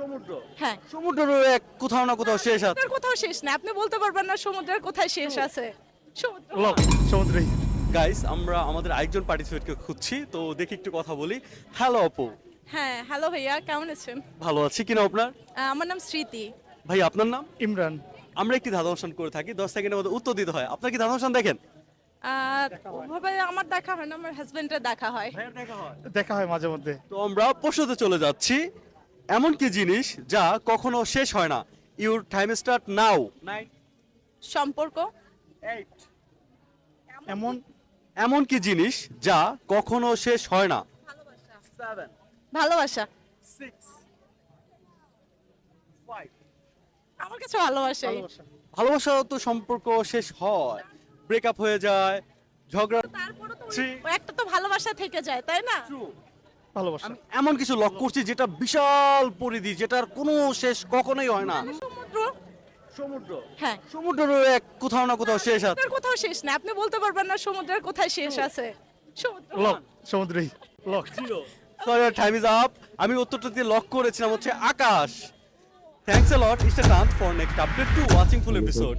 সমুদ্র। হ্যাঁ। সমুদ্রের এক কোথাও না কোথাও শেষ আছে। সমুদ্রের কোথাও শেষ না, আপনি বলতে পারবেন না সমুদ্রের কোথায় শেষ আছে। সমুদ্র সমুদ্রেই। গাইস, আমরা আমাদের আরেকজন পার্টিসিপেটকে খুঁজছি, তো দেখি একটু কথা বলি। হ্যালো আপু, হ্যাঁ, হ্যালো ভাইয়া, কেমন আছেন? ভালো আছি কিনা আপনার? আমার নাম স্মৃতি। ভাই আপনার নাম? ইমরান। আমরা একটি ধাঁধা অনুষ্ঠান করে থাকি, 10 সেকেন্ডের মধ্যে উত্তর দিতে হয়। আপনার কি ধাঁধা অনুষ্ঠান দেখেন? ওভাবে আমার দেখা হয় না, আমার হাজবেন্ডের দেখা হয়। ভাইয়ের দেখা হয়। দেখা হয় মাঝে মধ্যে। তো আমরা প্রশ্নতে চলে যাচ্ছি। এমন কি জিনিস যা কখনো শেষ হয় না? Your time start now. 9 সম্পর্ক। 8 এমন এমন কি জিনিস যা কখনো শেষ হয় না? 7 ভালোবাসা। 6 5 আমার কাছে ভালোবাসাই। ভালোবাসা তো সম্পর্ক শেষ হয়, ব্রেকআপ হয়ে যায়, ঝগড়া। তারপরে তো Three. একটা তো ভালোবাসা থেকে যায়, তাই না? ভালোবাসা। আমি এমন কিছু লক করছি যেটা বিশাল পরিধি, যেটার কোনো শেষ কখনোই হয় না। সমুদ্র। সমুদ্র। হ্যাঁ। সমুদ্রের এক কোথাও না কোথাও শেষ আছে। সমুদ্রের কোথাও শেষ না, আপনি বলতে পারবেন না সমুদ্রের কোথায় শেষ আছে। সমুদ্র সমুদ্রেই। Lock. Sorry, time is up. আমি উত্তরটা দিয়ে লক করেছিলাম হচ্ছে আকাশ। Thanks a lot eastern for next update to watching full episode.